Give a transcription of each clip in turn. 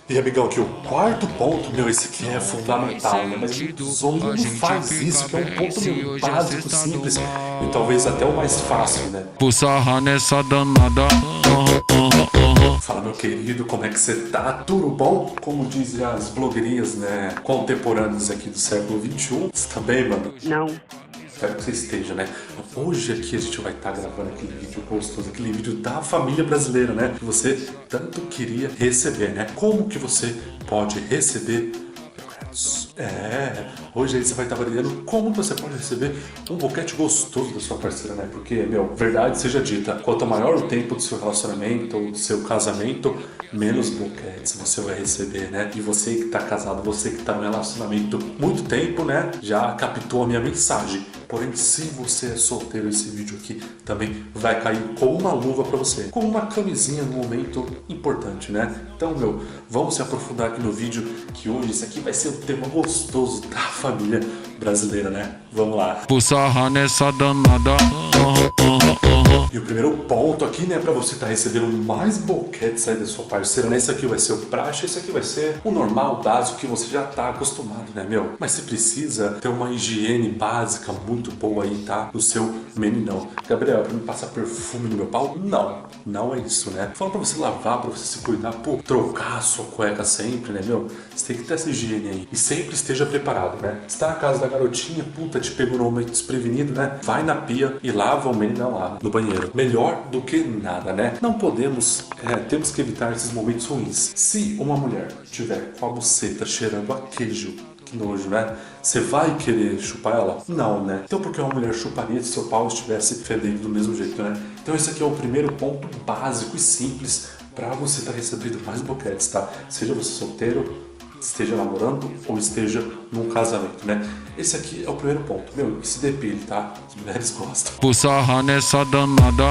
E amigão, aqui o quarto ponto, meu, esse aqui é fundamental, né? Mas muitos homens não faz isso, que é um ponto meu, básico, simples e talvez até o mais fácil, né? Por sarrar nessa danada. Fala, meu querido, como é que você tá? Tudo bom? Como dizem as blogueirinhas, né, contemporâneas aqui do século XXI. Você tá bem, mano? Não. Espero que você esteja, né? Hoje aqui a gente vai estar gravando aquele vídeo gostoso, aquele vídeo da família brasileira, né? Que você tanto queria receber, né? Como que você pode receber boquetes? Hoje aí você vai estar validando como você pode receber um boquete gostoso da sua parceira, né? Porque, meu, verdade seja dita, quanto maior o tempo do seu relacionamento ou do seu casamento, menos boquetes você vai receber, né? E você que tá casado, você que tá no relacionamento muito tempo, né? Já captou a minha mensagem. Porém, se você é solteiro, esse vídeo aqui também vai cair como uma luva pra você, como uma camisinha no momento importante, né? Então, meu, vamos se aprofundar aqui no vídeo, que hoje esse aqui vai ser um tema gostoso da família brasileira, né? Vamos lá. Por sarrar nessa danada. E o primeiro ponto aqui, né, pra você estar recebendo mais boquetes aí da sua parceira, né? Esse aqui vai ser o praxe, esse aqui vai ser o normal, básico, que você já tá acostumado, né, meu? Mas você precisa ter uma higiene básica muito boa aí, tá? No seu meninão. Gabriel, pra me passar perfume no meu pau? Não, não é isso, né? Fala pra você lavar, pra você se cuidar, pô, trocar a sua cueca sempre, né, meu? Você tem que ter essa higiene aí. E sempre esteja preparado, né? Se tá na casa da garotinha, puta, te pegou no momento desprevenido, né? Vai na pia e lava o meninão lá no banheiro. Melhor do que nada, né? Não podemos, temos que evitar esses momentos ruins. Se uma mulher tiver com a buceta cheirando a queijo, que nojo, né? Você vai querer chupar ela? Não, né? Então por que uma mulher chuparia se seu pau estivesse fedendo do mesmo jeito, né? Então esse aqui é o primeiro ponto básico e simples para você estar recebendo mais boquetes, tá? Seja você solteiro, esteja namorando ou esteja num casamento, né? Esse aqui é o primeiro ponto. Meu, se depile, tá? As mulheres gostam. Por sarrar nessa danada.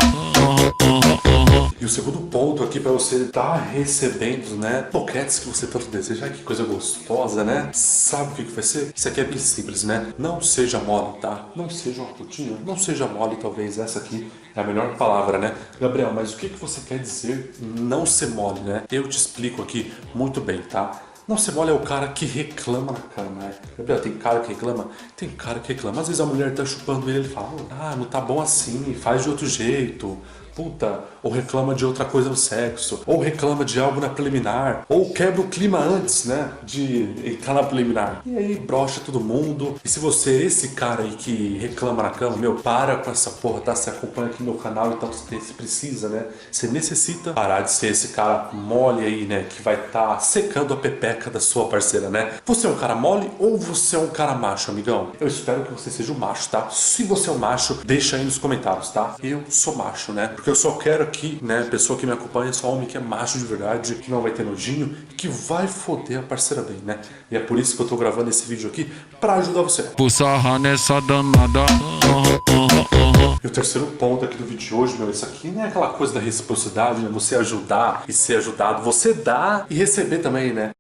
E o segundo ponto aqui para você estar recebendo, né, boquetes que você tanto deseja, que coisa gostosa, né? Sabe o que vai ser? Isso aqui é bem simples, né? Não seja mole, tá? Não seja uma putinha, não seja mole, talvez essa aqui é a melhor palavra, né? Gabriel, mas o que você quer dizer não ser mole, né? Eu te explico aqui muito bem, tá? Não ser mole é o cara que reclama na cama, né? Gabriel, tem cara que reclama? Tem cara que reclama. Às vezes a mulher tá chupando ele fala, ah, não tá bom assim, faz de outro jeito. Puta, ou reclama de outra coisa no sexo, ou reclama de algo na preliminar, ou quebra o clima antes, né, de entrar na preliminar. E aí brocha todo mundo. E se você é esse cara aí que reclama na cama, meu, para com essa porra, tá? Você acompanha aqui no meu canal, então você precisa, né? Você necessita parar de ser esse cara mole aí, né, que vai estar secando a pepeca da sua parceira, né? Você é um cara mole ou você é um cara macho, amigão? Eu espero que você seja um macho, tá? Se você é um macho, deixa aí nos comentários, tá? Eu sou macho, né? Porque eu só quero aqui, né, pessoa que me acompanha, só homem que é macho de verdade, que não vai ter nojinho, que vai foder a parceira bem, né? E é por isso que eu tô gravando esse vídeo aqui, pra ajudar você. Por sarrar nessa danada. E o terceiro ponto aqui do vídeo de hoje, meu, isso aqui não é aquela coisa da reciprocidade, né? Você ajudar e ser ajudado, você dá e receber também, né?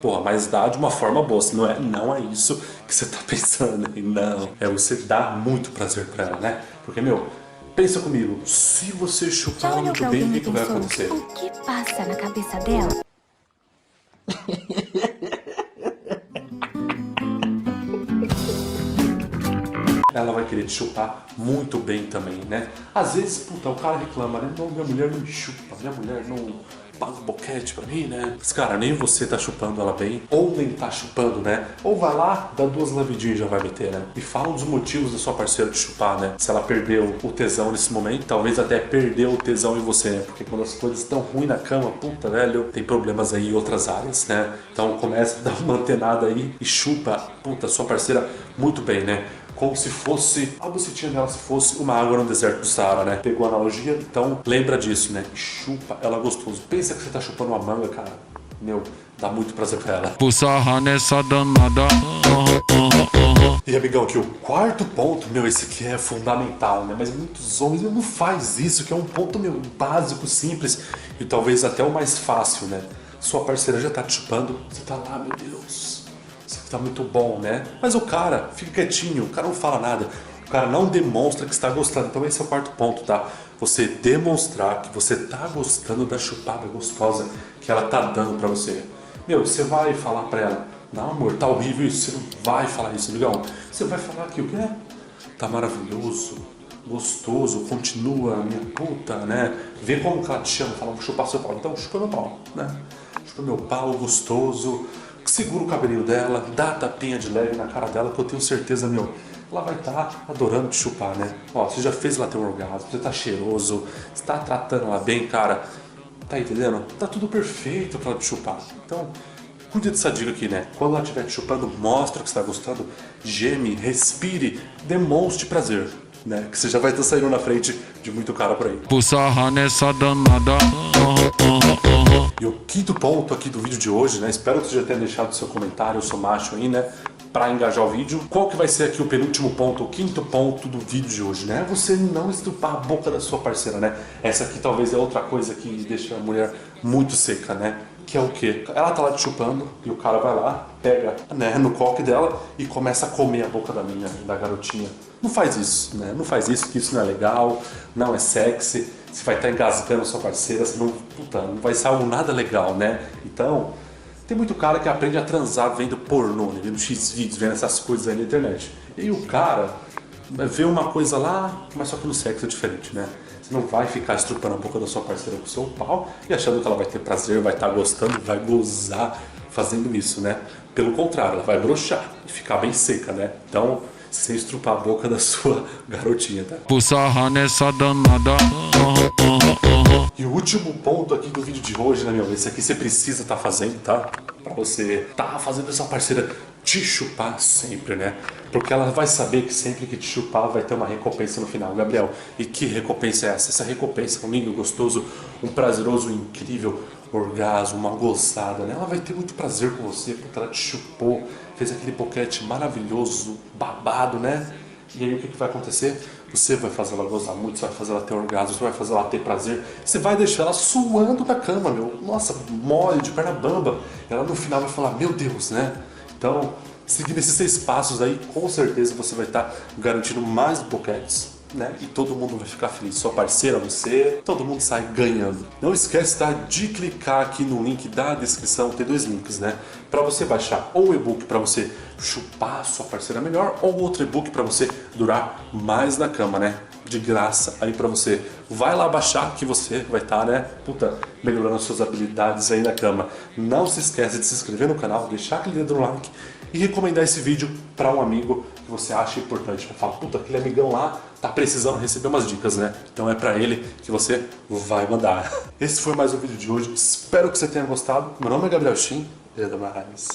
Porra, mas dá de uma forma boa, não é isso que você tá pensando, né? Não, é você dar muito prazer pra ela, né? Porque, meu, pensa comigo, se você chupar ela muito bem, o que vai acontecer? O que passa na cabeça dela? Ela vai querer te chupar muito bem também, né? Às vezes, puta, o cara reclama, né? Não, minha mulher não me chupa, minha mulher não paga boquete pra mim, né? Mas, cara, nem você tá chupando ela bem, ou nem tá chupando, né? Ou vai lá, dá duas lambidinhas e já vai meter, né? E fala um dos motivos da sua parceira te chupar, né? Se ela perdeu o tesão nesse momento, talvez até perdeu o tesão em você, né? Porque quando as coisas estão ruins na cama, puta, velho, tem problemas aí em outras áreas, né? Então começa a dar uma antenada aí e chupa, puta, sua parceira muito bem, né? Como se fosse, a bucetinha dela se fosse uma água no deserto do Saara, né? Pegou a analogia? Então lembra disso, né? Chupa ela gostoso. Pensa que você tá chupando uma manga, cara. Meu, dá muito prazer pra ela. Por sarrar nessa danada. E amigão, aqui o quarto ponto, meu, esse aqui é fundamental, né? Mas muitos homens não faz isso, que é um ponto, meu, básico, simples e talvez até o mais fácil, né? Sua parceira já tá te chupando, você tá lá, meu Deus, isso aqui tá muito bom, né? Mas o cara fica quietinho, o cara não fala nada. O cara não demonstra que está gostando. Então esse é o quarto ponto, tá? Você demonstrar que você tá gostando da chupada gostosa que ela tá dando pra você. Meu, você vai falar pra ela, não amor, tá horrível isso. Você não vai falar isso, amigão. Você vai falar que o quê? Tá maravilhoso, gostoso, continua, minha puta, né? Vê como que ela te chama, fala, vou chupar seu pau. Então chupa meu pau, né? Chupa meu pau, gostoso. Segura o cabelinho dela, dá tapinha de leve na cara dela, que eu tenho certeza, meu, ela vai estar adorando te chupar, né? Ó, você já fez ela ter um orgasmo, você tá cheiroso, você tá tratando ela bem, cara. Tá entendendo? Tá tudo perfeito pra ela te chupar. Então, cuide dessa dica aqui, né? Quando ela estiver te chupando, mostra que você tá gostando, geme, respire, demonstre prazer, né? Que você já vai estar saindo na frente de muito cara por aí. Sarra nessa danada. E o quinto ponto aqui do vídeo de hoje, né? Espero que você já tenha deixado o seu comentário, o seu macho aí, né? Pra engajar o vídeo. Qual que vai ser aqui o penúltimo ponto, o quinto ponto do vídeo de hoje, né? Você não estrupar a boca da sua parceira, né? Essa aqui talvez é outra coisa que deixa a mulher muito seca, né? Que é o quê? Ela tá lá te chupando e o cara vai lá, pega, né, no coque dela e começa a comer a boca da garotinha. Não faz isso, né? Não faz isso, que isso não é legal, não é sexy. Você vai estar engasgando a sua parceira, você não, puta, não vai ser algo nada legal, né? Então, tem muito cara que aprende a transar vendo pornô, né? Vendo X-vídeos, vendo essas coisas aí na internet. E aí o cara vê uma coisa lá, mas só que no sexo é diferente, né? Você não vai ficar estrupando a boca da sua parceira com o seu pau e achando que ela vai ter prazer, vai estar gostando, vai gozar fazendo isso, né? Pelo contrário, ela vai broxar e ficar bem seca, né? Então, sem estrupar a boca da sua garotinha, tá? Sarra nessa danada. E o último ponto aqui do vídeo de hoje, né, meu? Esse aqui você precisa estar fazendo, tá? Pra você tá fazendo essa parceira te chupar sempre, né? Porque ela vai saber que sempre que te chupar vai ter uma recompensa no final, Gabriel. E que recompensa é essa? Essa recompensa é um lindo, gostoso, um prazeroso, incrível orgasmo, uma gozada, né? Ela vai ter muito prazer com você porque ela te chupou, fez aquele boquete maravilhoso, babado, né? E aí o que vai acontecer? Você vai fazer ela gozar muito, você vai fazer ela ter orgasmo, você vai fazer ela ter prazer, você vai deixar ela suando na cama, meu. Nossa, mole, de perna bamba. Ela no final vai falar, meu Deus, né? Então, seguindo esses 6 passos aí, com certeza você vai estar garantindo mais boquetes, né? E todo mundo vai ficar feliz. Sua parceira, você, todo mundo sai ganhando. Não esquece, tá, de clicar aqui no link da descrição, tem 2 links, né? Para você baixar ou um e-book para você chupar a sua parceira melhor, ou outro e-book para você durar mais na cama, né? De graça aí para você. Vai lá baixar que você vai estar, né? Puta, melhorando as suas habilidades aí na cama. Não se esquece de se inscrever no canal, deixar aquele dedo no like e recomendar esse vídeo para um amigo que você acha importante. Fala, puta, aquele amigão lá tá precisando receber umas dicas, né? Então é para ele que você vai mandar. Esse foi mais um vídeo de hoje. Espero que você tenha gostado. Meu nome é Gabriel Shin. E até mais.